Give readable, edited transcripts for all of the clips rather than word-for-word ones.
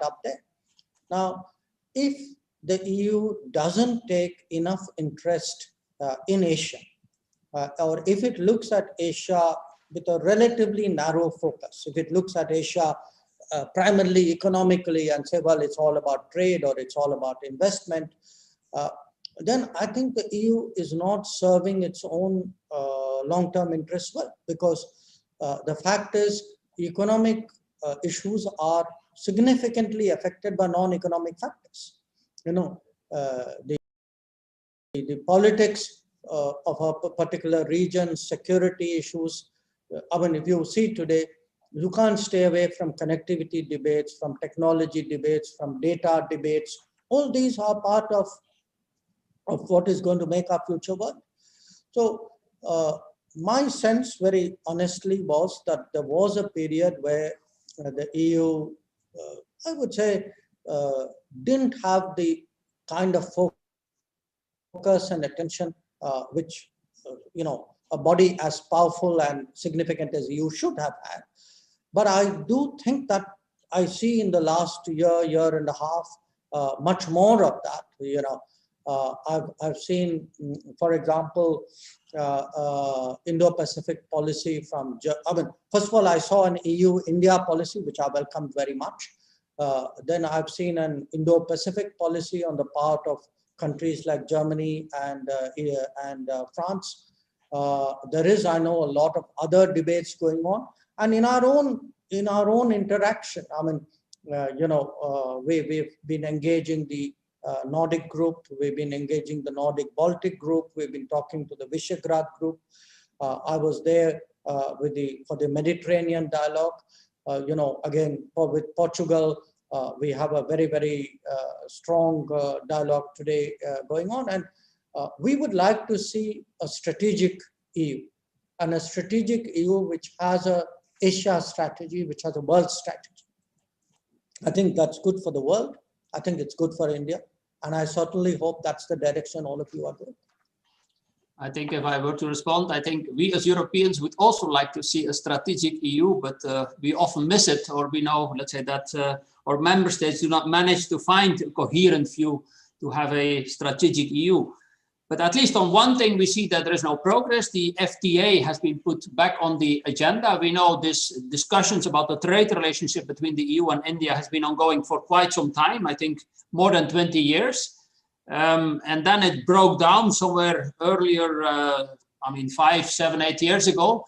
up there. Now, if the EU doesn't take enough interest in Asia, or if it looks at Asia with a relatively narrow focus, if it looks at Asia primarily economically and say, well, it's all about trade or it's all about investment, then I think the EU is not serving its own long-term interests well, because the fact is economic issues are significantly affected by non-economic factors. You know, the politics of a particular region, security issues. I mean, if you see today, you can't stay away from connectivity debates, from technology debates, from data debates. All these are part of what is going to make our future world. So my sense, very honestly, was that there was a period where the EU, I would say, didn't have the kind of focus and attention which, you know, a body as powerful and significant as EU should have had. But I do think that I see in the last year and a half, much more of that. You know, I've seen, for example, Indo-Pacific policy from, I mean, first of all, I saw an EU-India policy, which I welcomed very much. Then I've seen an Indo-Pacific policy on the part of countries like Germany and France. There is, I know, a lot of other debates going on, and in our own interaction, I mean, you know, we've been engaging the Nordic group, we've been engaging the Nordic Baltic group, we've been talking to the Visegrad group. I was there for the Mediterranean dialogue. You know, again, with Portugal, we have a very, very strong dialogue today going on, and we would like to see a strategic EU, and a strategic EU which has a Asia strategy, which has a world strategy. I think that's good for the world. I think it's good for India, and I certainly hope that's the direction all of you are going. I think if I were to respond, I think we as Europeans would also like to see a strategic EU, but we often miss it, or we know, let's say, that our member states do not manage to find a coherent view to have a strategic EU. But at least on one thing, we see that there is no progress. The FTA has been put back on the agenda. We know this discussions about the trade relationship between the EU and India has been ongoing for quite some time, I think more than 20 years. And then it broke down somewhere earlier, I mean, 5, 7, 8 years ago.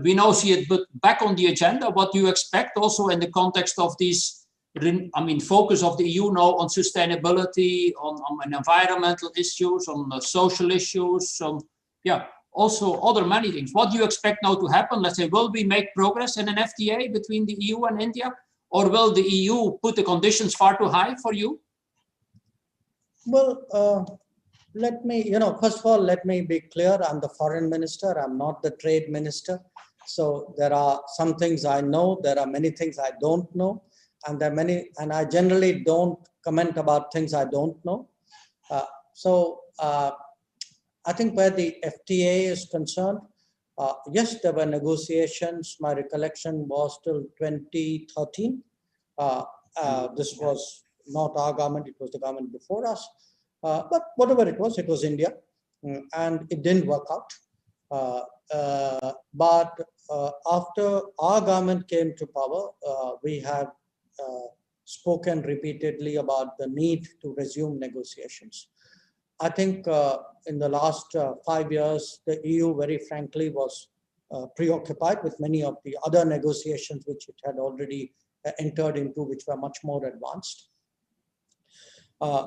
We now see it put back on the agenda. What do you expect also in the context of these, I mean, focus of the EU now on sustainability, on environmental issues, on social issues, yeah, also other many things. What do you expect now to happen? Let's say, will we make progress in an FTA between the EU and India, or will the EU put the conditions far too high for you? Well, let me, you know, first of all, let me be clear. I'm the foreign minister. I'm not the trade minister. So there are some things I know. There are many things I don't know. And there are many, and I generally don't comment about things I don't know. I think where the FTA is concerned, yes, there were negotiations. My recollection was till 2013. This was not our government, it was the government before us. But whatever it was India, and it didn't work out. But after our government came to power, we have spoken repeatedly about the need to resume negotiations. I think in the last 5 years, the EU, very frankly, was preoccupied with many of the other negotiations which it had already entered into, which were much more advanced.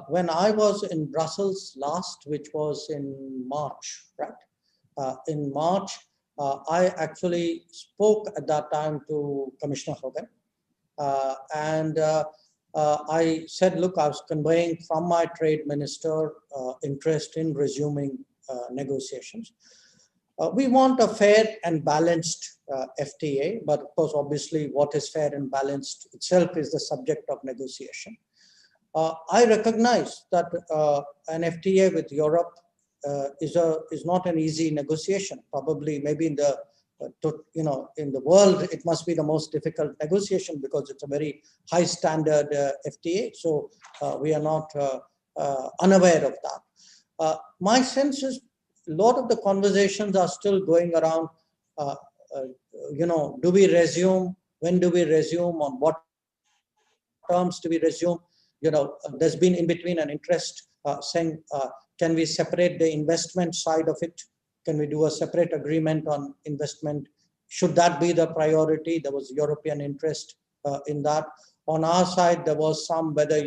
When I was in Brussels last, which was in March, right? In March, I actually spoke at that time to Commissioner Hogan. I said, look, I was conveying from my trade minister interest in resuming negotiations. We want a fair and balanced FTA, but of course, obviously, what is fair and balanced itself is the subject of negotiation. I recognize that an FTA with Europe is not an easy negotiation. Probably, maybe in the in the world, it must be the most difficult negotiation because it's a very high standard FTA. So we are not unaware of that. My sense is a lot of the conversations are still going around, do we resume? When do we resume? On what terms do we resume? There's been in between an interest saying, can we separate the investment side of it? Can we do a separate agreement on investment? Should that be the priority? There was European interest in that. On our side, there was some whether,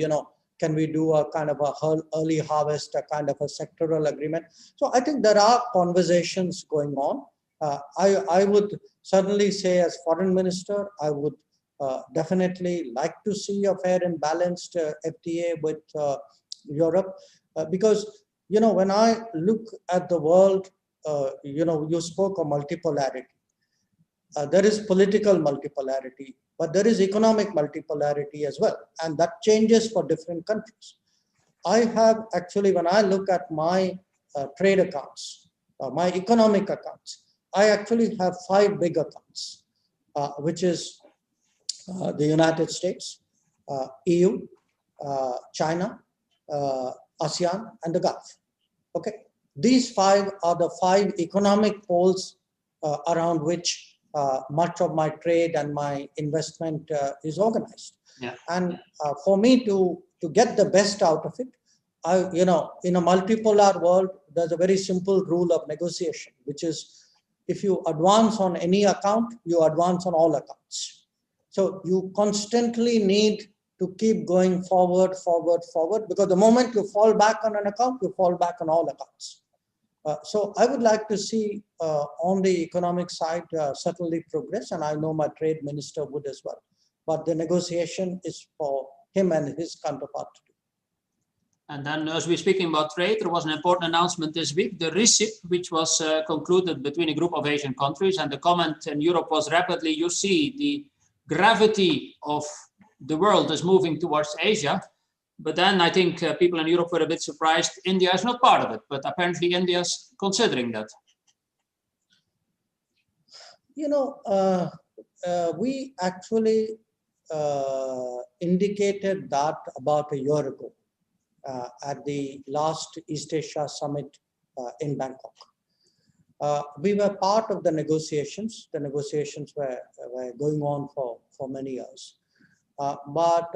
can we do a kind of a early harvest, a kind of a sectoral agreement? So I think there are conversations going on. I would certainly say as foreign minister, I would definitely like to see a fair and balanced FTA with Europe because, when I look at the world, you spoke of multipolarity. There is political multipolarity, but there is economic multipolarity as well. And that changes for different countries. I have actually, when I look at my trade accounts, my economic accounts, I actually have 5 big accounts, which is the United States, EU, China, ASEAN, and the Gulf. Okay, these 5 are the 5 economic poles around which much of my trade and my investment is organized. Yeah. And for me to get the best out of it, in a multipolar world, there's a very simple rule of negotiation, which is if you advance on any account, you advance on all accounts. So you constantly need to keep going forward, because the moment you fall back on an account, you fall back on all accounts. So I would like to see on the economic side certainly progress, and I know my trade minister would as well. But the negotiation is for him and his counterpart to do. And then as we're speaking about trade, there was an important announcement this week, the RCEP, which was concluded between a group of Asian countries. And the comment in Europe was rapidly, you see the gravity of the world is moving towards Asia. But then I think people in Europe were a bit surprised. India is not part of it, but apparently India is considering that. We actually indicated that about a year ago at the last East Asia Summit in Bangkok. We were part of the negotiations. The negotiations were going on for many years. But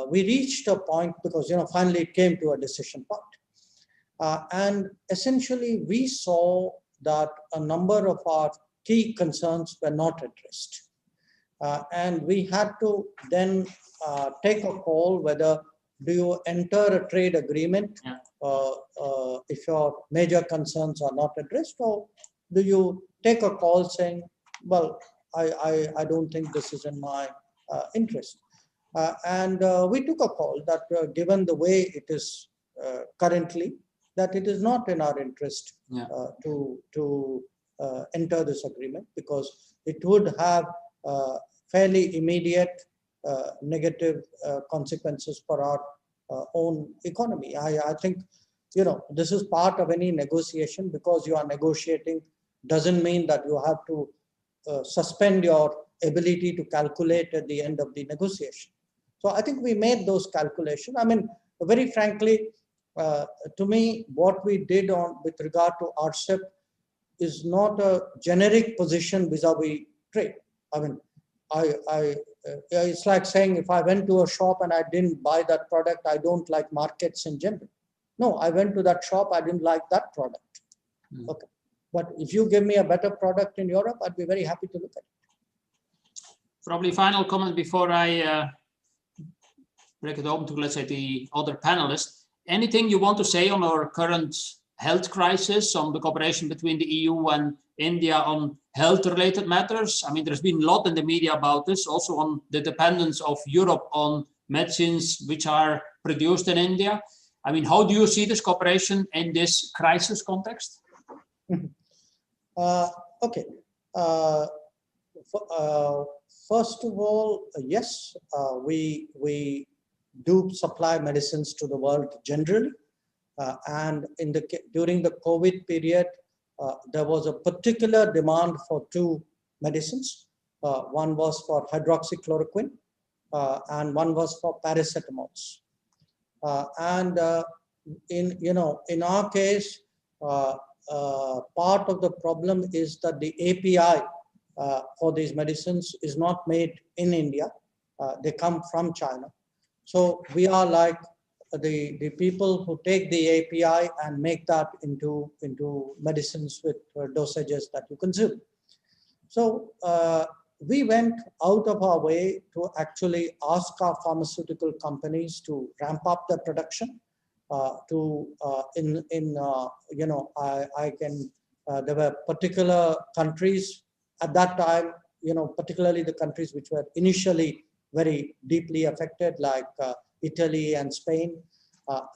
we reached a point because, finally it came to a decision point. And essentially we saw that a number of our key concerns were not addressed. And we had to then take a call whether do you enter a trade agreement if your major concerns are not addressed, or do you take a call saying, well, I don't think this is in my interest. And we took a call that given the way it is currently, that it is not in our interest to enter this agreement, because it would have fairly immediate negative consequences for our own economy. I think, this is part of any negotiation. Because you are negotiating doesn't mean that you have to suspend your ability to calculate at the end of the negotiation. So I think we made those calculations. I mean, very frankly, to me, what we did with regard to RCEP is not a generic position vis-a-vis trade. I mean, it's like saying if I went to a shop and I didn't buy that product, I don't like markets in general. No, I went to that shop, I didn't like that product. Okay. But if you give me a better product in Europe, I'd be very happy to look at it. Probably final comment before I break it open to, let's say, the other panelists. Anything you want to say on our current health crisis, on the cooperation between the EU and India on health-related matters? I mean, there's been a lot in the media about this, also on the dependence of Europe on medicines which are produced in India. I mean, how do you see this cooperation in this crisis context? Okay. First of all, yes, we do supply medicines to the world generally. And during the COVID period, there was a particular demand for two medicines. One was for hydroxychloroquine and one was for paracetamols. In our case, part of the problem is that the API for these medicines is not made in India. They come from China. So we are like the people who take the API and make that into medicines with dosages that you consume. So we went out of our way to actually ask our pharmaceutical companies to ramp up their production. There were particular countries at that time, particularly the countries which were initially very deeply affected, like Italy and Spain.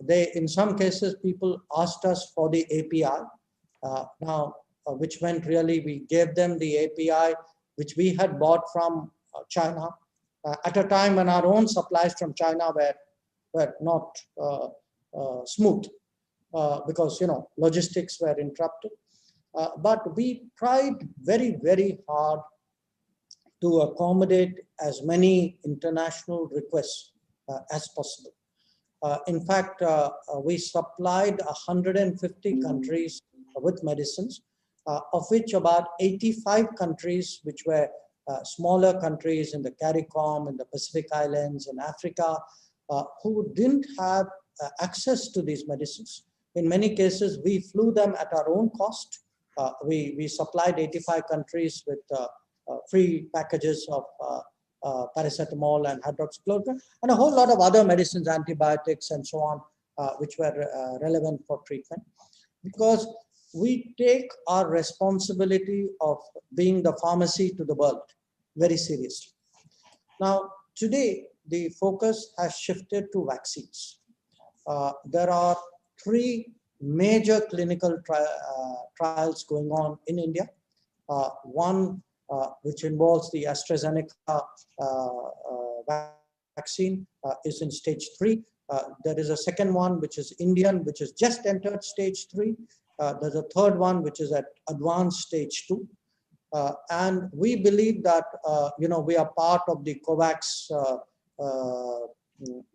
In some cases, people asked us for the API. Which meant really we gave them the API which we had bought from China at a time when our own supplies from China were not smooth because logistics were interrupted. But we tried very, very hard to accommodate as many international requests as possible. In fact, we supplied 150 countries with medicines, of which about 85 countries, which were smaller countries in the CARICOM, in the Pacific Islands, in Africa, who didn't have access to these medicines. In many cases, we flew them at our own cost. We supplied 85 countries with free packages of paracetamol and hydroxychloroquine, and a whole lot of other medicines, antibiotics and so on, which were relevant for treatment. Because we take our responsibility of being the pharmacy to the world very seriously. Now, today, the focus has shifted to vaccines. There are 3 major clinical trials going on in India. One which involves the AstraZeneca vaccine is in stage 3. There is a second one which is Indian, which has just entered stage 3. There's a third one which is at advanced stage 2. And we believe that we are part of the COVAX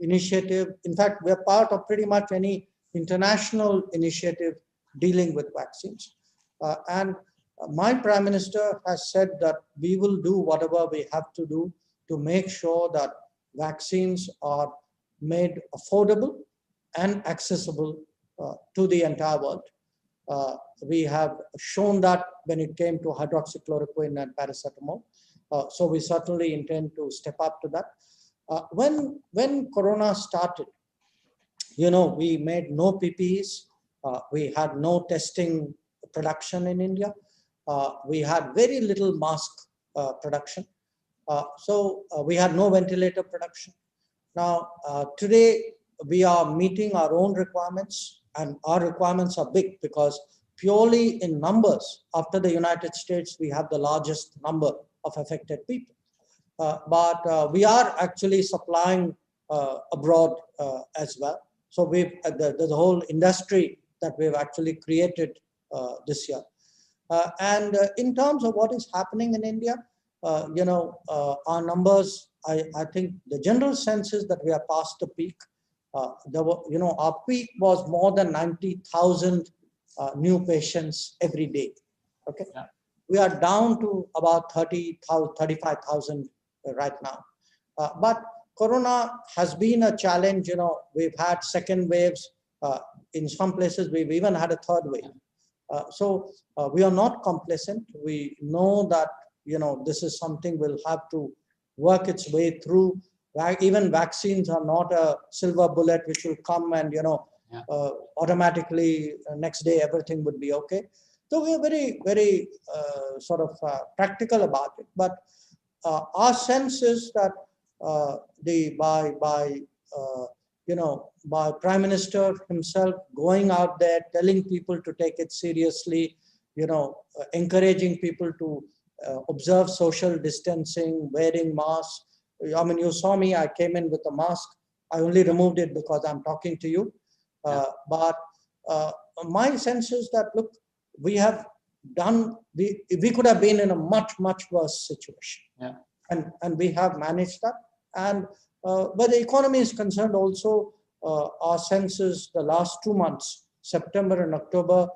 initiative. In fact, we are part of pretty much any international initiative dealing with vaccines. And my Prime Minister has said that we will do whatever we have to do to make sure that vaccines are made affordable and accessible to the entire world. We have shown that when it came to hydroxychloroquine and paracetamol. So we certainly intend to step up to that. When Corona started, we made no PPEs. We had no testing production in India. We had very little mask production. So we had no ventilator production. Now, today we are meeting our own requirements, and our requirements are big because purely in numbers, after the United States, we have the largest number of affected people. But we are actually supplying abroad as well. So there's a whole industry that we've actually created this year. And in terms of what is happening in India, our numbers, I think the general sense is that we are past the peak. Our peak was more than 90,000 new patients every day. Okay, yeah. We are down to about 30,000, 35,000 right now. But Corona has been a challenge. We've had second waves. In some places, we've even had a third wave. So we are not complacent. We know that this is something we'll have to work its way through. Even vaccines are not a silver bullet which will come and automatically next day everything would be okay. So we are very, very practical about it. But our sense is that by Prime Minister himself going out there, telling people to take it seriously, encouraging people to observe social distancing, wearing masks. I mean, you saw me, I came in with a mask. I only removed it because I'm talking to you. But my sense is that, look, we have done, we could have been in a much worse situation. Yeah. And we have managed that. And where the economy is concerned also, our sense is the last 2 months, September and October,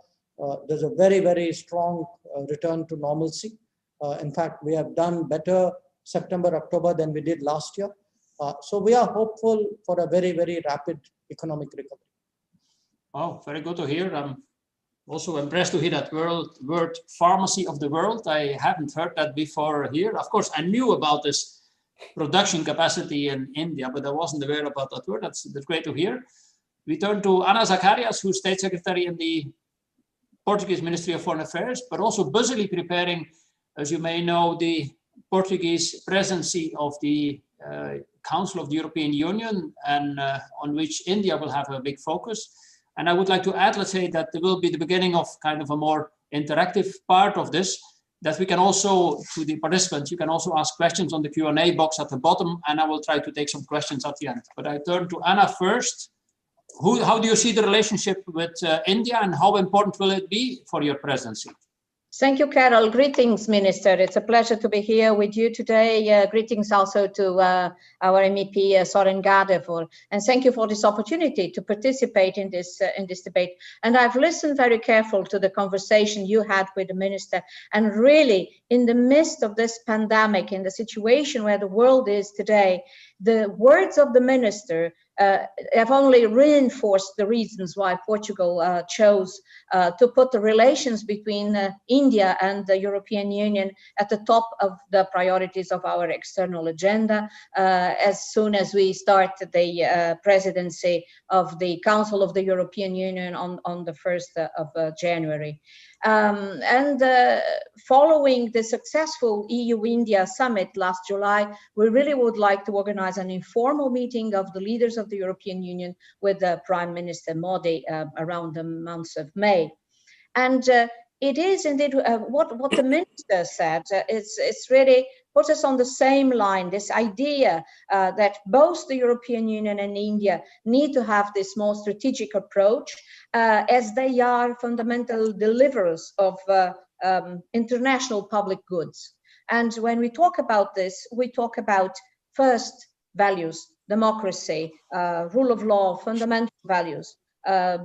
there's a very strong return to normalcy. In fact, we have done better September, October than we did last year. So we are hopeful for a very rapid economic recovery. Oh, very good to hear. I'm also impressed to hear that word pharmacy of the world. I haven't heard that before here. Of course, I knew about this production capacity in India, but I wasn't aware about that word. That's great to hear. We turn to Ana Zacarias, who's State Secretary in the Portuguese Ministry of Foreign Affairs, but also busily preparing, as you may know, the Portuguese presidency of the Council of the European Union, and on which India will have a big focus. And I would like to add, let's say, that there will be the beginning of kind of a more interactive part of this, that we can also, to the participants, you can also ask questions on the Q&A box at the bottom, and I will try to take some questions at the end. But I turn to Anna first. How do you see the relationship with India, and how important will it be for your presidency? Thank you, Carol. Greetings, Minister. It's a pleasure to be here with you today. Greetings also to our MEP, Soren Gade, and thank you for this opportunity to participate in this debate. And I've listened very carefully to the conversation you had with the Minister. And really, in the midst of this pandemic, in the situation where the world is today, the words of the Minister have only reinforced the reasons why Portugal chose to put the relations between India and the European Union at the top of the priorities of our external agenda as soon as we start the presidency of the Council of the European Union on the 1st of January. Following the successful EU-India summit last July, we really would like to organize an informal meeting of the leaders of the European Union with Prime Minister Modi around the month of May. And it is indeed what the minister said. It's really puts us on the same line, this idea that both the European Union and India need to have this more strategic approach as they are fundamental deliverers of international public goods. And when we talk about this, we talk about first values, democracy, rule of law, fundamental values.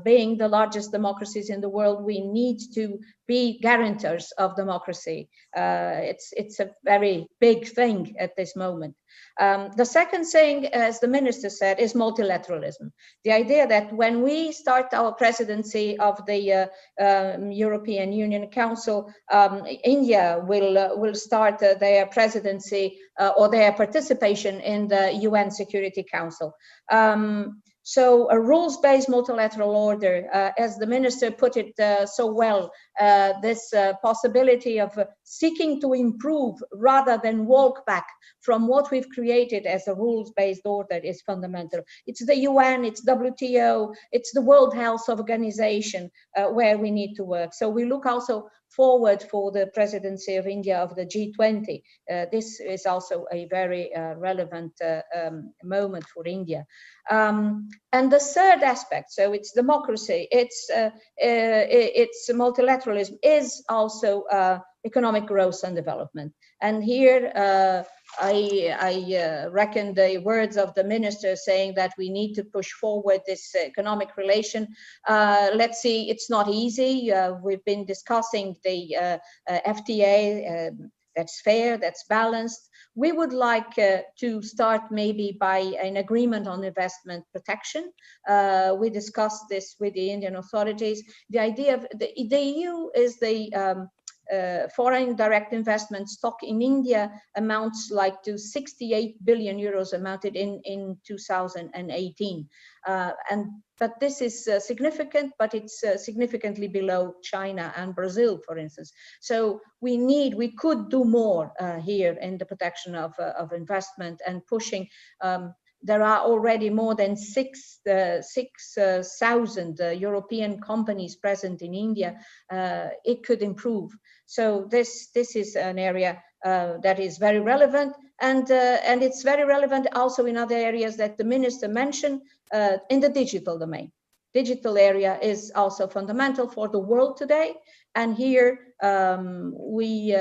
Being the largest democracies in the world, we need to be guarantors of democracy. It's a very big thing at this moment. The second thing, as the minister said, is multilateralism. The idea that when we start our presidency of the European Union Council, India will start their presidency or their participation in the UN Security Council. So a rules-based multilateral order, as the minister put it so well, this possibility of seeking to improve rather than walk back from what we've created as a rules-based order is fundamental. It's the UN, it's WTO, it's the World Health Organization where we need to work. So we look also forward for the presidency of India of the G20. This is also a very relevant moment for India. And the third aspect, so it's democracy, it's multilateralism, is also economic growth and development. And here I reckon the words of the minister saying that we need to push forward this economic relation. Let's see, it's not easy. We've been discussing the FTA, that's fair, that's balanced. We would like to start maybe by an agreement on investment protection. We discussed this with the Indian authorities. The idea of the EU is the foreign direct investment stock in India amounts like to 68 billion euros amounted in 2018. But this is significant, but it's significantly below China and Brazil, for instance. So we could do more here in the protection of investment and pushing. There are already more than 6,000 European companies present in India. It could improve. So this is an area that is very relevant, and it's very relevant also in other areas that the minister mentioned in the digital domain. Digital area is also fundamental for the world today, And here we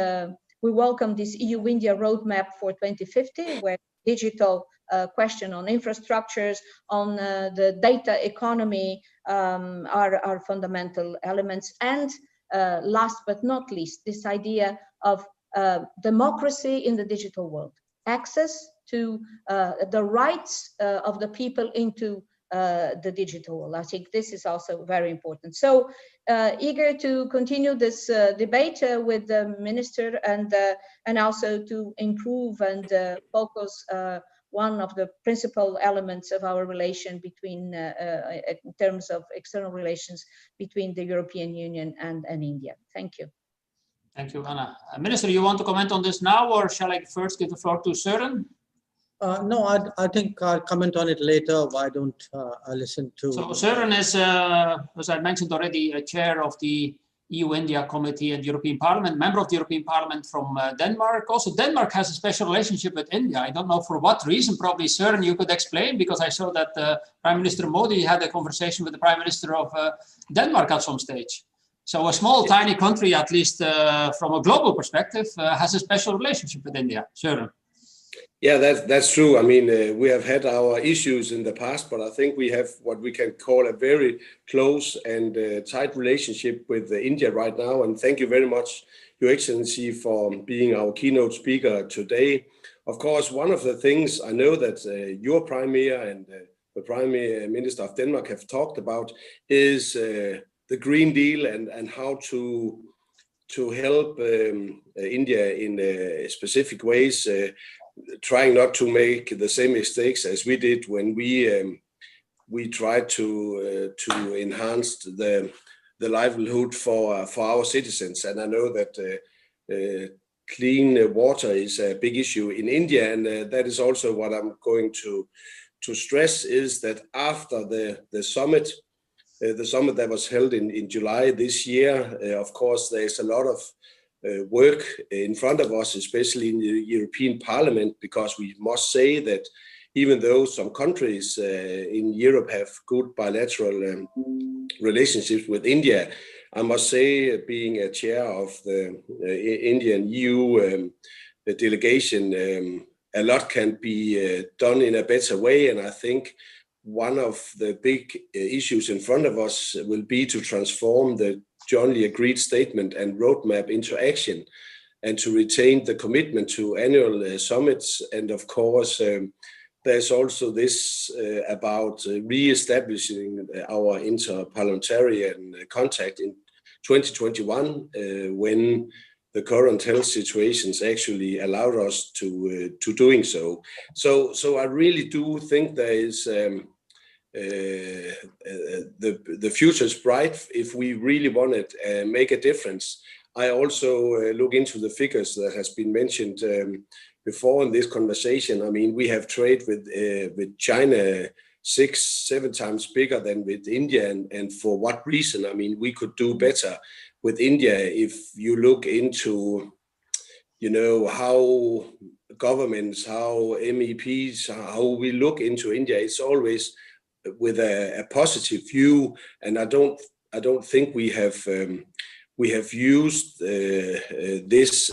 welcome this EU-India roadmap for 2050, where digital question on infrastructures, on the data economy are fundamental elements. And last but not least, this idea of democracy in the digital world, access to the rights of the people into the digital world. I think this is also very important. So eager to continue this debate with the minister, and also to improve and focus one of the principal elements of our relation between, in terms of external relations between the European Union and India. Thank you. Thank you, Anna. Minister, you want to comment on this now, or shall I first give the floor to Søren? No, I think I'll comment on it later. Why don't I listen to... So Søren is, as I mentioned already, a chair of the EU-India Committee and European Parliament, member of the European Parliament from Denmark. Also, Denmark has a special relationship with India. I don't know for what reason. Probably, Søren, you could explain, because I saw that Prime Minister Modi had a conversation with the Prime Minister of Denmark at some stage. So a small, tiny country, at least from a global perspective, has a special relationship with India. Søren. Yeah, that's true. I mean, we have had our issues in the past, but I think we have what we can call a very close and tight relationship with India right now. And thank you very much, Your Excellency, for being our keynote speaker today. Of course, one of the things I know that your Premier and the Prime Minister of Denmark have talked about is the Green Deal and how to help India in specific ways, trying not to make the same mistakes as we did when we tried to enhance the livelihood for our citizens. And I know that clean water is a big issue in India, and that is also what I'm going to stress, is that after the summit that was held in July this year, of course, there's a lot of work in front of us, especially in the European Parliament, because we must say that even though some countries in Europe have good bilateral relationships with India, I must say, being a chair of the Indian EU delegation, a lot can be done in a better way. And I think one of the big issues in front of us will be to transform the jointly agreed statement and roadmap into action, and to retain the commitment to annual summits. And of course, there's also this about re-establishing our interparliamentarian contact in 2021, when the current health situations actually allowed us to doing so. So I really do think there is the future is bright if we really want to make a difference. I also look into the figures that has been mentioned before in this conversation. I mean, we have trade with China 6-7 times bigger than with India, and for what reason? I mean, we could do better with India if you look into, you know, how governments, how MEPs, how we look into India. It's always with a positive view, and I don't think we have used this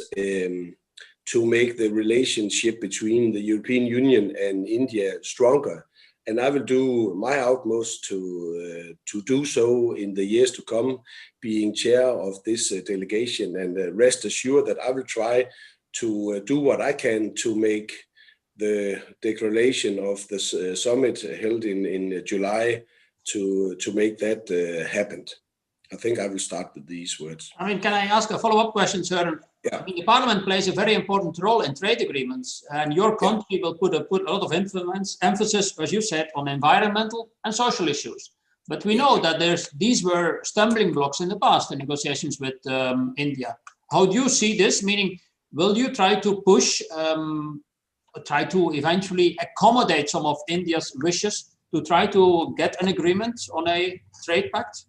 to make the relationship between the European Union and India stronger. And I will do my utmost to do so in the years to come, being chair of this delegation. And rest assured that I will try to do what I can to make the declaration of the summit held in July to make that happen. I think I will start with these words. I mean, can I ask a follow-up question, Søren? Yeah. I mean, the Parliament plays a very important role in trade agreements, and your country will put a lot of emphasis, as you said, on environmental and social issues. But we know that these were stumbling blocks in the past in negotiations with India. How do you see this? Meaning, will you try to push, try to eventually accommodate some of India's wishes to try to get an agreement on a trade pact?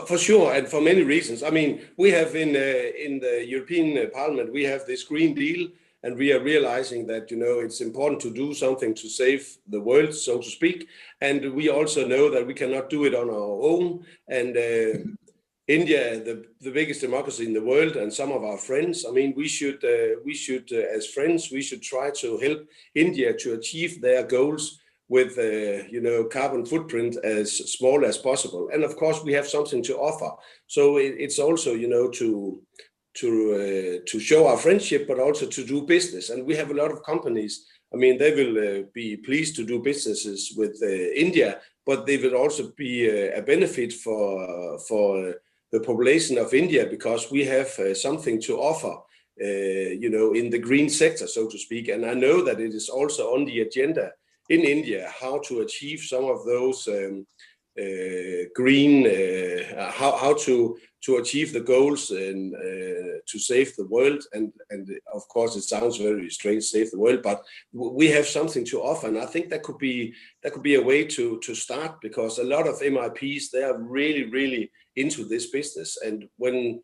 For sure, and for many reasons. I mean, we have in the European Parliament, we have this Green Deal, and we are realizing that, you know, it's important to do something to save the world, so to speak. And we also know that we cannot do it on our own. And India, the biggest democracy in the world, and some of our friends. I mean, we should, as friends, we should try to help India to achieve their goals with, carbon footprint as small as possible. And of course, we have something to offer. So it's also, to show our friendship, but also to do business. And we have a lot of companies. I mean, they will be pleased to do businesses with India, but they will also be a benefit for the population of India, because we have something to offer, in the green sector, so to speak. And I know that it is also on the agenda in India how to achieve some of those green, how to achieve the goals and to save the world. And of course, it sounds very strange, save the world, but we have something to offer. And I think that could be a way to start, because a lot of MIPs, they are really, really into this business. And when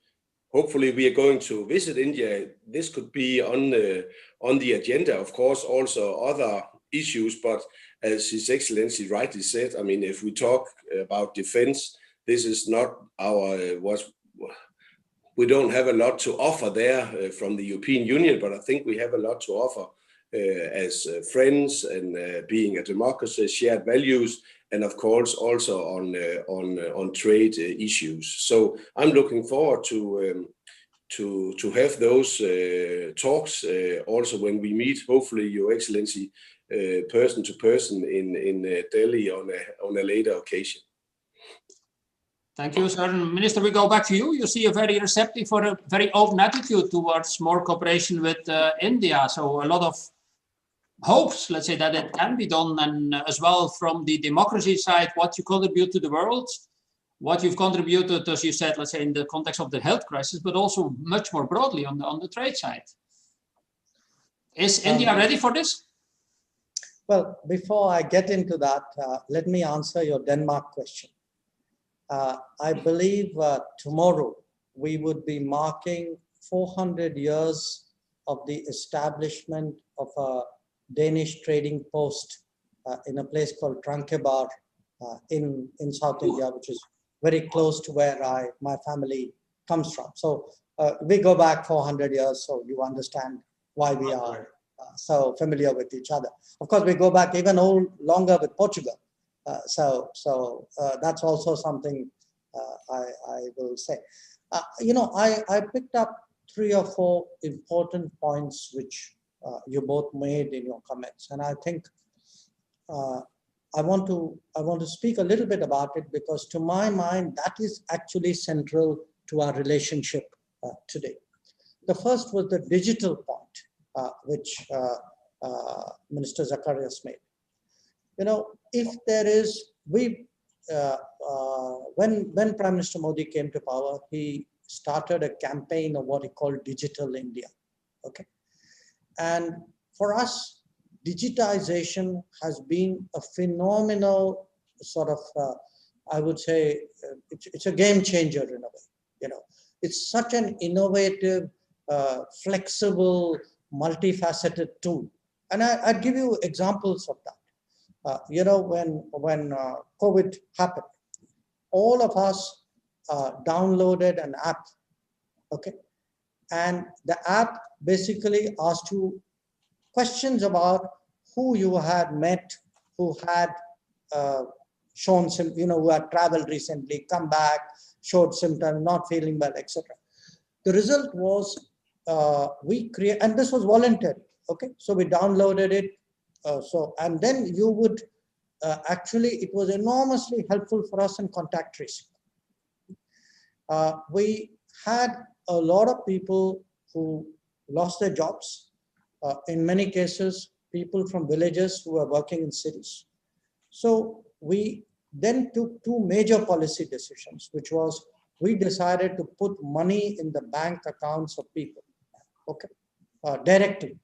hopefully we are going to visit India, this could be on the agenda. Of course, also other issues, but as His Excellency rightly said, I mean, if we talk about defense, this is not we don't have a lot to offer there from the European Union, but I think we have a lot to offer as friends, and being a democracy, shared values, and of course also on trade issues. So I'm looking forward to have those talks also when we meet, hopefully, Your Excellency, person to person in Delhi on a later occasion. Thank you, sir. Minister, we go back to you. You see a very receptive or a very open attitude towards more cooperation with India. So a lot of hopes, let's say, that it can be done, and as well from the democracy side, what you contribute to the world, what you've contributed, as you said, let's say, in the context of the health crisis, but also much more broadly on the trade side. Is India ready for this? Well, before I get into that, let me answer your Denmark question. I believe tomorrow we would be marking 400 years of the establishment of a Danish trading post in a place called Trankebar in South India, which is very close to where my family comes from. So we go back 400 years, so you understand why we are so familiar with each other. Of course, we go back even longer with Portugal. So that's also something I will say. I picked up 3 or 4 important points which you both made in your comments, and I think I want to speak a little bit about it, because to my mind that is actually central to our relationship today. The first was the digital point, which Minister Zacharias made. If there is, when Prime Minister Modi came to power, he started a campaign of what he called Digital India. Okay, and for us, digitization has been a phenomenal sort of, I would say, it's a game changer in a way. It's such an innovative, flexible, multifaceted tool. And I'd give you examples of that. When COVID happened, all of us downloaded an app, okay? And the app basically asked you questions about who you had met, who had shown some, who had traveled recently, come back, showed symptoms, not feeling well, etc. The result was we create, and this was voluntary, okay? So we downloaded it. And then you would actually, it was enormously helpful for us in contact tracing. We had a lot of people who lost their jobs. In many cases, people from villages who were working in cities. So we then took 2 major policy decisions, which was we decided to put money in the bank accounts of people, okay, directly.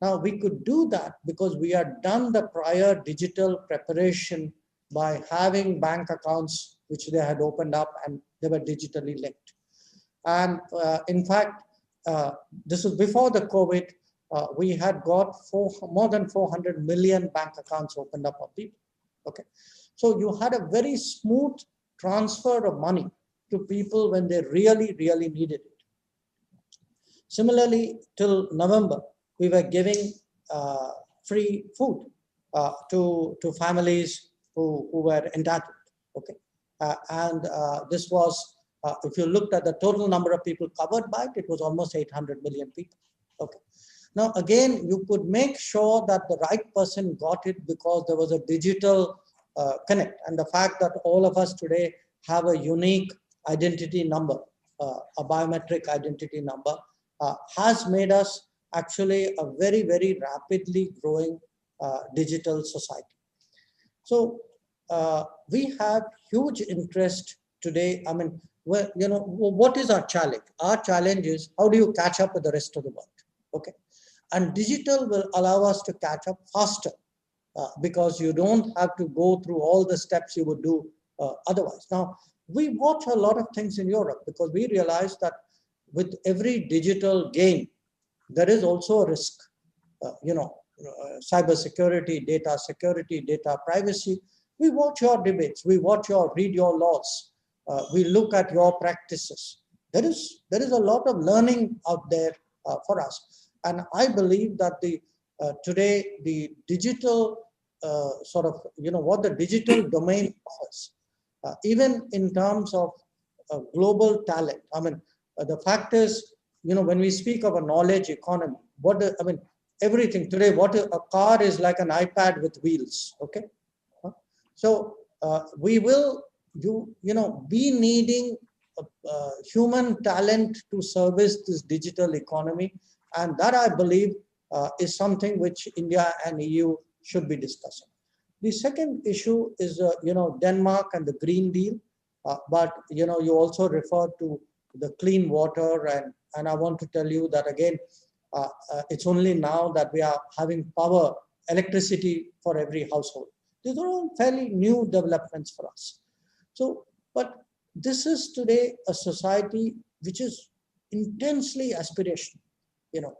Now, we could do that because we had done the prior digital preparation by having bank accounts which they had opened up and they were digitally linked. And in fact, this was before the COVID, we had got more than 400 million bank accounts opened up of people. Okay, so you had a very smooth transfer of money to people when they really, really needed it. Similarly, till November, we were giving free food to families who were entitled. Okay, this was, if you looked at the total number of people covered by it, it was almost 800 million people. Okay. Now, again, you could make sure that the right person got it because there was a digital connect, and the fact that all of us today have a unique identity number, a biometric identity number, has made us actually a very, very rapidly growing digital society. So we have huge interest today. I mean, well, you know, what is our challenge? Our challenge is, how do you catch up with the rest of the world? Okay, and digital will allow us to catch up faster because you don't have to go through all the steps you would do otherwise. Now, we watch a lot of things in Europe because we realize that with every digital gain, there is also a risk, you know, cyber security, data privacy. We watch your debates, we read your laws, we look at your practices. There is a lot of learning out there for us. And I believe that today the digital sort of, you know, what the digital domain offers, even in terms of global talent. I mean, the fact is, you know, when we speak of a knowledge economy, everything today, a car is like an iPad with wheels, okay? So we will, you know, be needing human talent to service this digital economy. And that, I believe, is something which India and EU should be discussing. The second issue is, you know, Denmark and the Green Deal. But, you know, you also refer to the clean water. And I want to tell you that, again, it's only now that we are having electricity for every household. These are all fairly new developments for us. So, but this is today a society which is intensely aspirational. You know,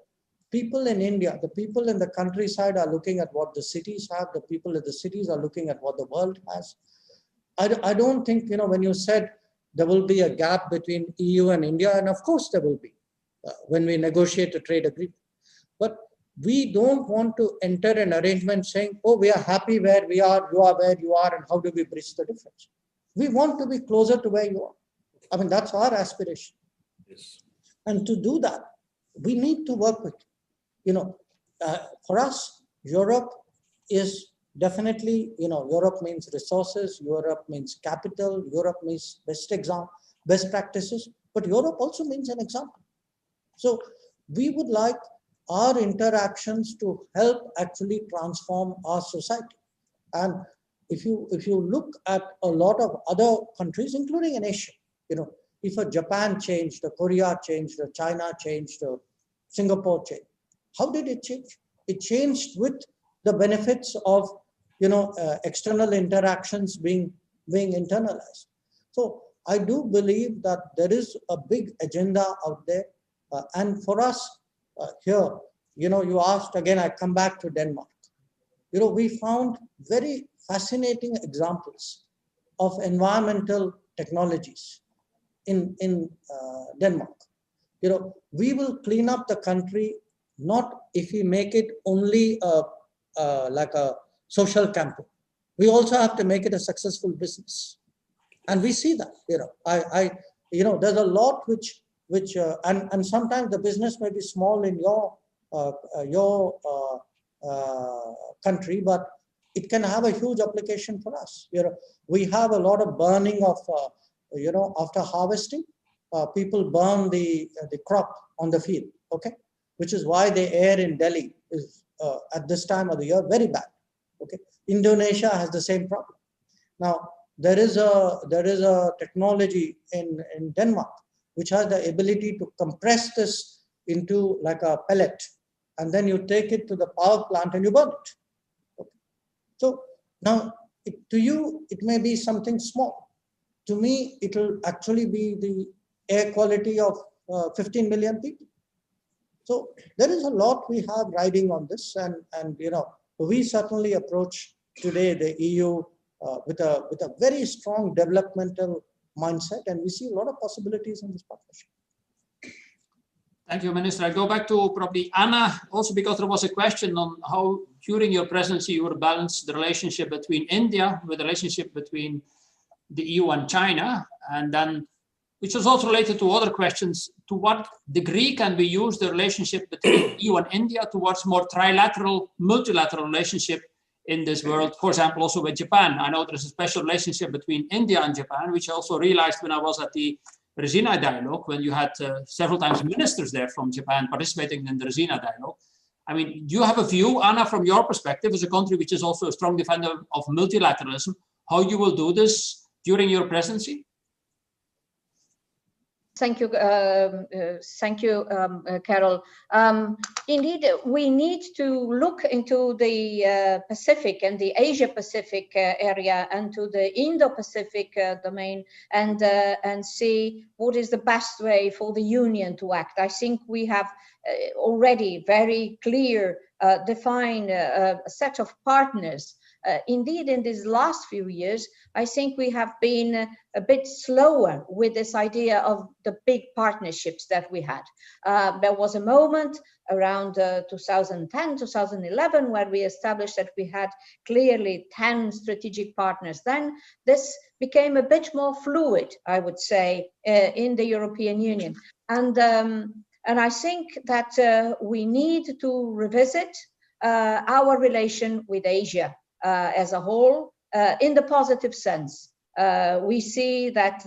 people in India, the people in the countryside are looking at what the cities have. The people in the cities are looking at what the world has. I don't think, you know, when you said there will be a gap between EU and India, and of course there will be when we negotiate a trade agreement. But we don't want to enter an arrangement saying, oh, we are happy where we are, you are where you are, and how do we bridge the difference? We want to be closer to where you are. I mean, that's our aspiration. Yes. And to do that, we need to work with, you know, for us, Europe is definitely, you know, Europe means resources, Europe means capital, Europe means best practices, but Europe also means an example. So we would like our interactions to help actually transform our society. And if you look at a lot of other countries, including in Asia, you know, if a Japan changed, a Korea changed, a China changed, a Singapore changed, how did it change? It changed with the benefits of, you know, external interactions being internalized. So I do believe that there is a big agenda out there. And for us here, you know, you asked again, I come back to Denmark. You know, we found very fascinating examples of environmental technologies in Denmark. You know, we will clean up the country not if we make it only like a social campaign. We also have to make it a successful business, and we see that. You know, you know, there's a lot which and sometimes the business may be small in your country, but it can have a huge application for us. You know, we have a lot of burning of, you know, after harvesting, people burn the crop on the field, okay, which is why the air in Delhi is at this time of the year very bad. Okay, Indonesia has the same problem. Now there is a technology in Denmark which has the ability to compress this into like a pellet, and then you take it to the power plant and you burn it. Okay. So now, to you, it may be something small. To me, it will actually be the air quality of 15 million people. So there is a lot we have riding on this, and you know, we certainly approach today the EU with a very strong developmental mindset, and we see a lot of possibilities in this partnership. Thank you, Minister. I go back to probably Anna, also because there was a question on how during your presidency you would balance the relationship between India with the relationship between the EU and China, and then, which is also related to other questions, to what degree can we use the relationship between EU and India towards more trilateral, multilateral relationship in this world, for example, also with Japan. I know there's a special relationship between India and Japan, which I also realized when I was at the Resina dialogue, when you had several times ministers there from Japan participating in the Resina dialogue. I mean, do you have a view, Anna, from your perspective as a country which is also a strong defender of multilateralism, how you will do this during your presidency? Thank you, Carol. Indeed, we need to look into the Pacific and the Asia-Pacific area and to the Indo-Pacific domain and see what is the best way for the Union to act. I think we have already very clear, defined a set of partners. Indeed, in these last few years, I think we have been a bit slower with this idea of the big partnerships that we had. There was a moment around 2010, 2011, where we established that we had clearly 10 strategic partners. Then this became a bit more fluid, I would say, in the European Union. And I think that we need to revisit our relation with Asia as a whole, in the positive sense. We see that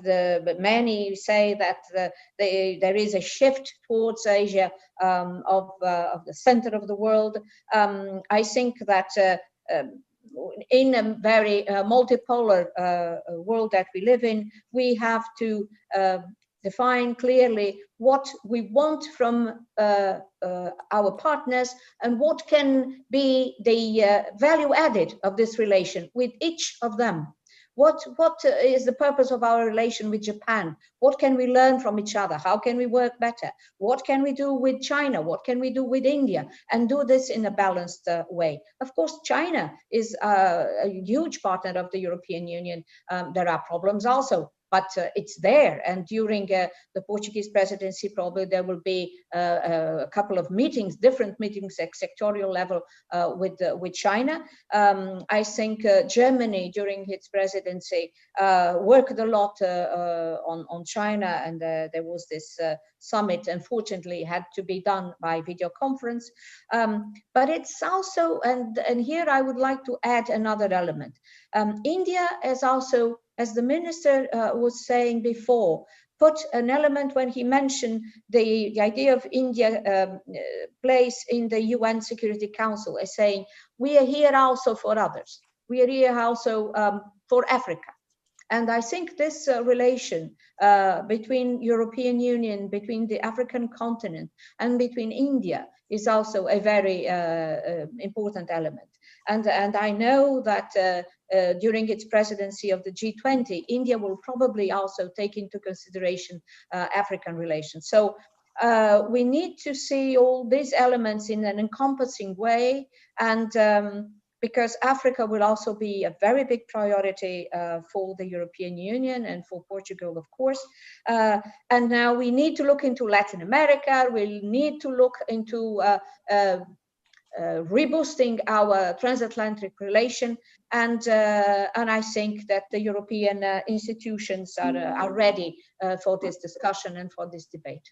many say that there is a shift towards Asia of the center of the world. I think that in a very multipolar world that we live in, we have to define clearly what we want from our partners and what can be the value added of this relation with each of them. What is the purpose of our relation with Japan? What can we learn from each other? How can we work better? What can we do with China? What can we do with India? And do this in a balanced way. Of course, China is a huge partner of the European Union. There are problems also, but it's there. And during the Portuguese presidency, probably there will be a couple of meetings, different meetings at sectorial level with China. I think Germany during its presidency worked a lot on China, and there was this summit, unfortunately, had to be done by video conference. But it's also, and here I would like to add another element. India is also, as the minister was saying before, put an element when he mentioned the idea of India place in the UN Security Council as saying, we are here also for others. We are here also for Africa. And I think this relation between European Union, between the African continent and between India is also a very important element. And I know that during its presidency of the G20, India will probably also take into consideration African relations. So we need to see all these elements in an encompassing way, and because Africa will also be a very big priority for the European Union and for Portugal, of course. And now we need to look into Latin America. We need to look into reboosting our transatlantic relation, and I think that the European institutions are ready for this discussion and for this debate.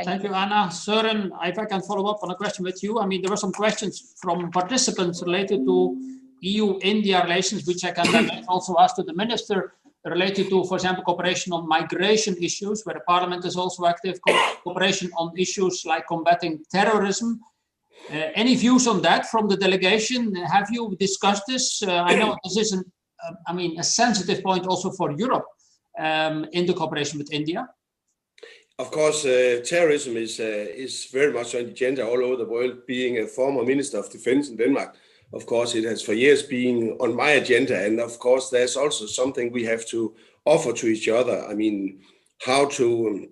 Thank you, Anna. Søren, if I can follow up on a question with you. I mean, there were some questions from participants related to EU-India relations, which I can then also ask to the minister, related to, for example, cooperation on migration issues, where the parliament is also active, cooperation on issues like combating terrorism. Any views on that from the delegation? Have you discussed this? I know this is a sensitive point also for Europe in the cooperation with India. Of course, terrorism is very much on the agenda all over the world. Being a former Minister of Defense in Denmark, of course, it has for years been on my agenda. And of course, there's also something we have to offer to each other. I mean, how to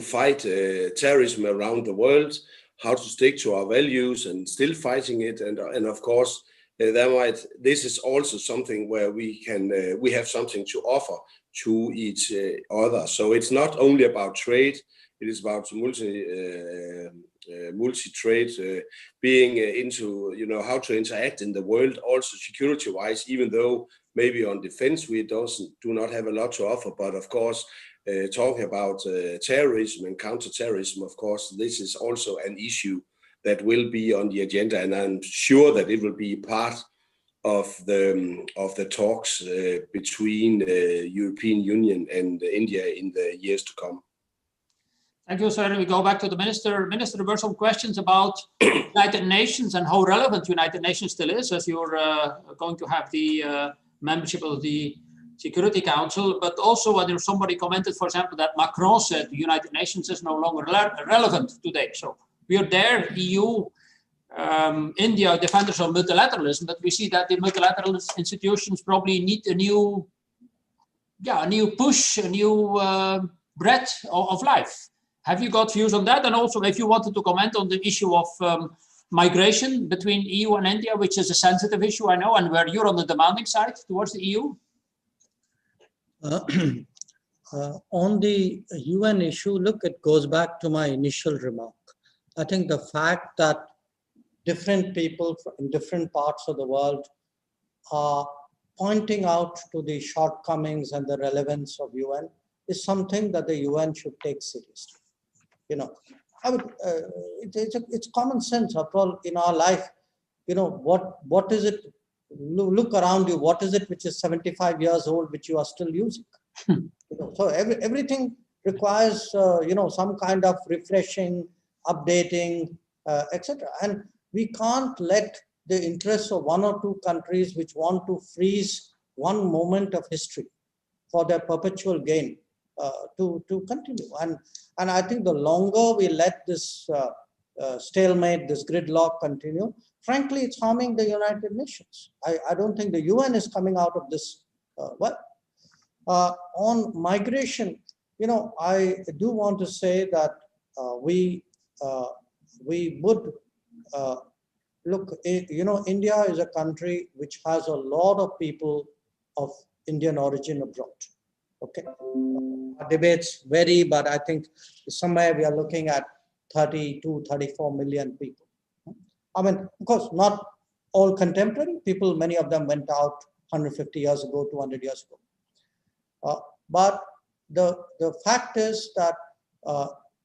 fight terrorism around the world, how to stick to our values and still fighting it. And of course, this is also something where we have something to offer to each other. So it's not only about trade, it is about multi-trade, being into, you know, how to interact in the world, also security-wise, even though maybe on defense we do not have a lot to offer, but of course, talking about terrorism and counterterrorism, of course, this is also an issue that will be on the agenda, and I'm sure that it will be part of the talks between the European Union and India in the years to come. Thank you, sir. We go back to the minister. Minister, there were some questions about United Nations and how relevant United Nations still is, as you're going to have the membership of the Security Council. But also, when somebody commented, for example, that Macron said the United Nations is no longer relevant today. So we are there, EU, India, defenders of multilateralism, but we see that the multilateral institutions probably need a new push, a new breath of life. Have you got views on that? And also, if you wanted to comment on the issue of migration between EU and India, which is a sensitive issue, I know, and where you're on the demanding side towards the EU? On the UN issue, look, it goes back to my initial remark. I think the fact that different people in different parts of the world are pointing out to the shortcomings and the relevance of UN is something that the UN should take seriously. You know, I mean, it's common sense after all in our life. You know, what is it? Look around you. What is it which is 75 years old, which you are still using? You know, so everything requires you know, some kind of refreshing, updating, etc. And we can't let the interests of one or two countries which want to freeze one moment of history for their perpetual gain to continue. And I think the longer we let this stalemate, this gridlock continue, frankly, it's harming the United Nations. I don't think the UN is coming out of this well. On migration, you know, I do want to say that we would look, you know, India is a country which has a lot of people of Indian origin abroad. Okay, debates vary, but I think somewhere we are looking at 30 to 34 million people. I mean, of course, not all contemporary people, many of them went out 150 years ago, 200 years ago. But the fact is that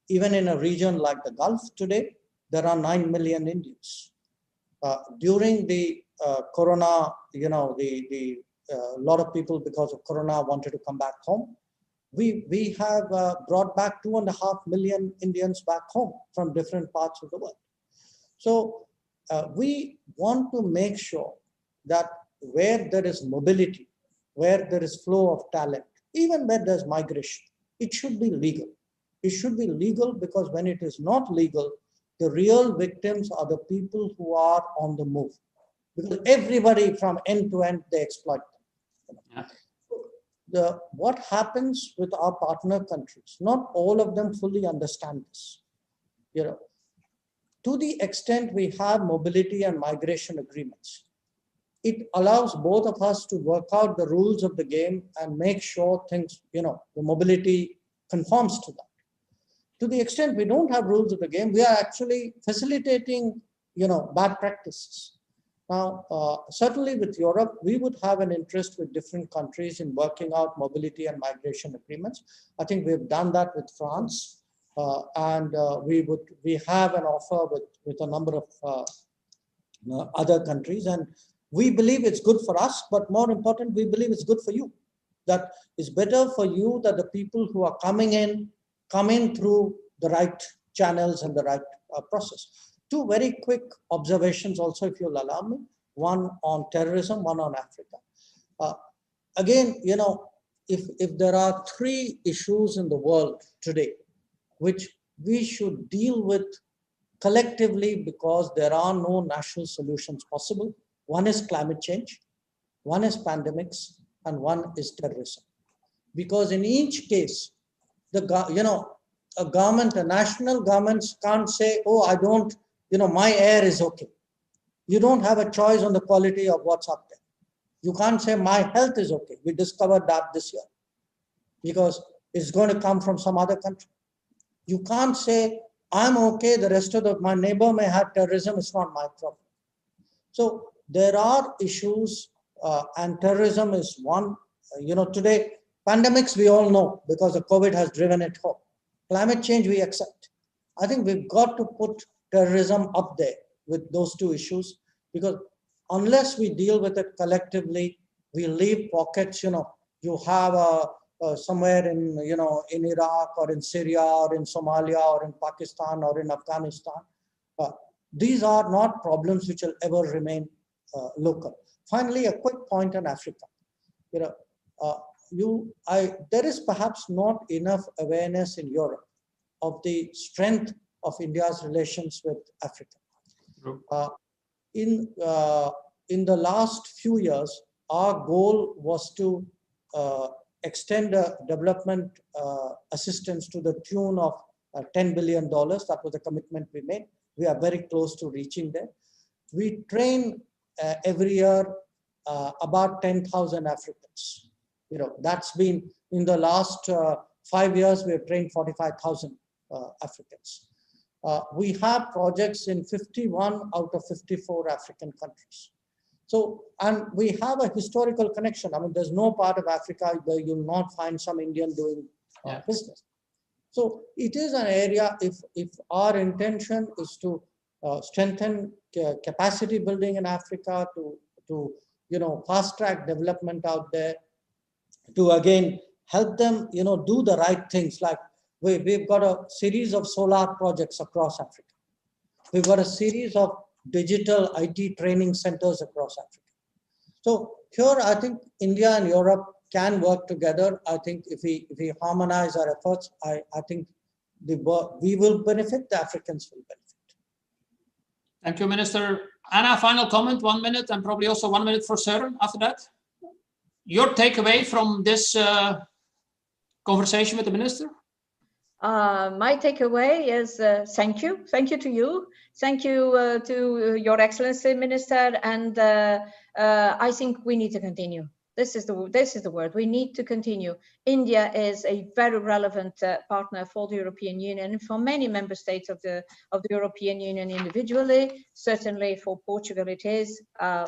even in a region like the Gulf today, there are 9 million Indians. During the Corona, you know, a lot of people because of Corona wanted to come back home. We have brought back 2.5 million Indians back home from different parts of the world. So we want to make sure that where there is mobility, where there is flow of talent, even where there's migration, it should be legal. It should be legal because when it is not legal, the real victims are the people who are on the move. Because everybody from end to end, they exploit them. Yeah. What happens with our partner countries, not all of them fully understand this. You know, to the extent we have mobility and migration agreements, it allows both of us to work out the rules of the game and make sure things, you know, the mobility conforms to that. To the extent we don't have rules of the game, we are actually facilitating, you know, bad practices. Now, certainly with Europe, we would have an interest with different countries in working out mobility and migration agreements. I think we've done that with France, and we have an offer with a number of other countries, and we believe it's good for us, but more important, we believe it's good for you. That it's better for you that the people who are coming in come in through the right channels and the right process. Two very quick observations also, if you'll allow me, one on terrorism, one on Africa. Again, you know, if there are three issues in the world today, which we should deal with collectively because there are no national solutions possible, one is climate change, one is pandemics, and one is terrorism. Because in each case, you know, a national governments can't say, oh, I don't, you know, my air is okay. You don't have a choice on the quality of what's up there. You can't say my health is okay. We discovered that this year. because it's going to come from some other country. You can't say, I'm okay, the rest of my neighbor may have terrorism, it's not my problem. So there are issues, and terrorism is one. Today, pandemics we all know because the COVID has driven it home. Climate change we accept. I think we've got to put terrorism up there with those two issues, because unless we deal with it collectively, we leave pockets. You have somewhere in in Iraq or in Syria or in Somalia or in Pakistan or in Afghanistan. These are not problems which will ever remain local. Finally, a quick point on Africa. There is perhaps not enough awareness in Europe of the strength of India's relations with Africa. In the last few years, our goal was to extend development assistance to the tune of $10 billion. That was the commitment we made. We are very close to reaching there. We train every year about 10,000 Africans. That's been in the last 5 years, we have trained 45,000 Africans. We have projects in 51 out of 54 African countries. So, and we have a historical connection. I mean, there's no part of Africa where you'll not find some Indian doing business. So it is an area, if our intention is to strengthen capacity building in Africa, to fast track development out there, to again help them do the right things. Like we've got a series of solar projects across Africa. We've got a series of digital IT training centers across Africa. So here I think India and Europe can work together. I think if we harmonize our efforts, I think we will benefit, the Africans will benefit. Thank you, Minister. Anna, final comment, 1 minute, and probably also 1 minute for Søren after that. Your takeaway from this conversation with the Minister? My takeaway is thank you. Thank you to you. Thank you to Your Excellency, Minister. And I think we need to continue. This is the word. We need to continue. India is a very relevant partner for the European Union and for many member states of the European Union individually. Certainly for Portugal it is,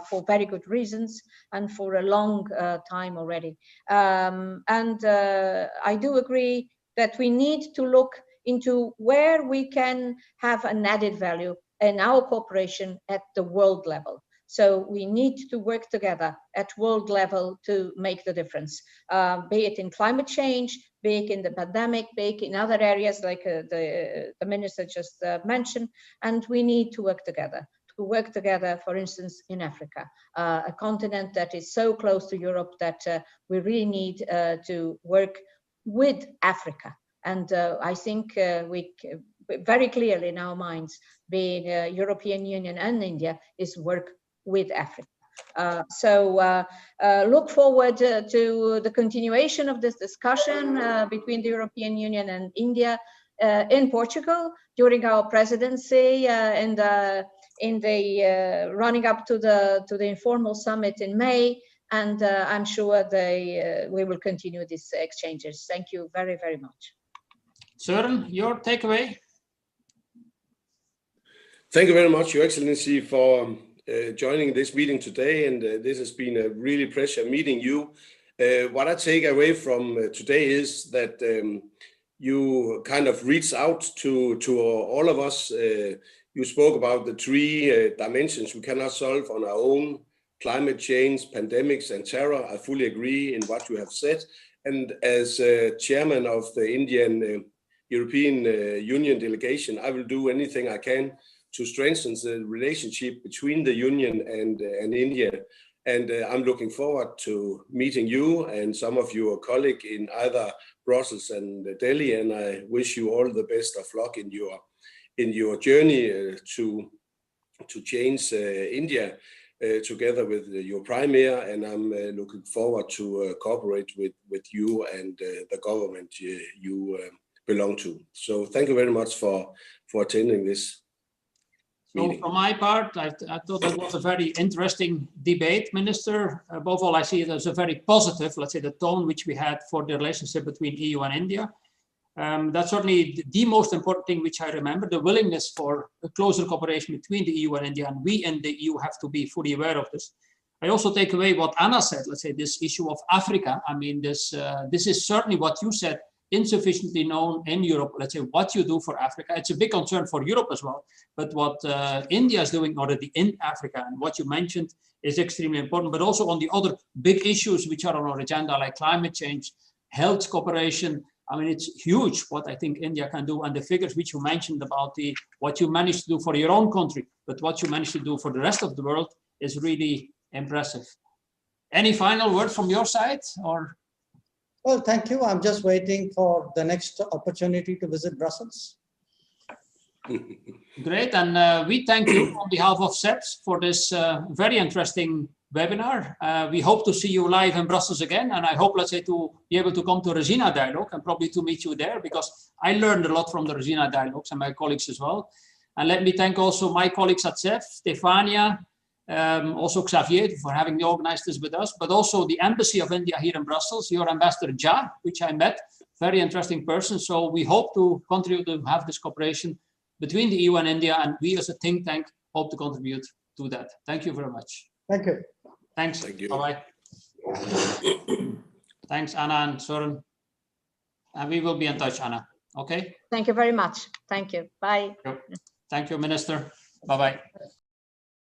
for very good reasons and for a long time already. I do agree that we need to look into where we can have an added value in our cooperation at the world level. So we need to work together at world level to make the difference, be it in climate change, be it in the pandemic, be it in other areas like the Minister just mentioned, and we need to work together. For instance, in Africa, a continent that is so close to Europe that we really need to work with Africa. And I think we very clearly in our minds, being European Union and India, is work with Africa. Look forward to the continuation of this discussion between the European Union and India in Portugal during our presidency and in the running up to the informal summit in May. And I'm sure we will continue these exchanges. Thank you very, very much. Søren, your takeaway? Thank you very much, Your Excellency, for joining this meeting today. And this has been a really pleasure meeting you. What I take away from today is that you kind of reached out to all of us. You spoke about the three dimensions we cannot solve on our own: climate change, pandemics, and terror. I fully agree in what you have said. And as chairman of the Indian European Union delegation, I will do anything I can to strengthen the relationship between the Union and India. And I'm looking forward to meeting you and some of your colleagues in either Brussels and Delhi. And I wish you all the best of luck in your journey to change India together with your Premier. And I'm looking forward to cooperate with you and the government you belong to. So thank you very much for attending this. meeting. From my part, I thought that was a very interesting debate, Minister. Above all, I see it as a very positive, let's say, the tone which we had for the relationship between EU and India. That's certainly the most important thing which I remember, the willingness for a closer cooperation between the EU and India, and we in the EU have to be fully aware of this. I also take away what Anna said, let's say, this issue of Africa. I mean, this is certainly what you said, insufficiently known in Europe, let's say, what you do for Africa. It's a big concern for Europe as well, but what India is doing already in Africa and what you mentioned is extremely important, but also on the other big issues which are on our agenda, like climate change, health cooperation. I mean, it's huge what I think India can do, and the figures which you mentioned about what you managed to do for your own country, but what you managed to do for the rest of the world is really impressive. Any final word from your side, or? Well, thank you. I'm just waiting for the next opportunity to visit Brussels. Great, and we thank you on behalf of SEPS for this very interesting webinar. We hope to see you live in Brussels again, and I hope, let's say, to be able to come to Resina Dialogue and probably to meet you there, because I learned a lot from the Resina Dialogues and my colleagues as well. And let me thank also my colleagues at CEF, Stefania, also Xavier for having organized this with us, but also the Embassy of India here in Brussels, your Ambassador Ja, which I met, very interesting person. So we hope to contribute to have this cooperation between the EU and India, and we as a think tank hope to contribute to that. Thank you very much. Thank you. Thanks. Thank you. Bye-bye. Thanks, Anna and Søren. And we will be in touch, Anna. Okay? Thank you very much. Thank you. Bye. Thank you, Minister. Bye-bye.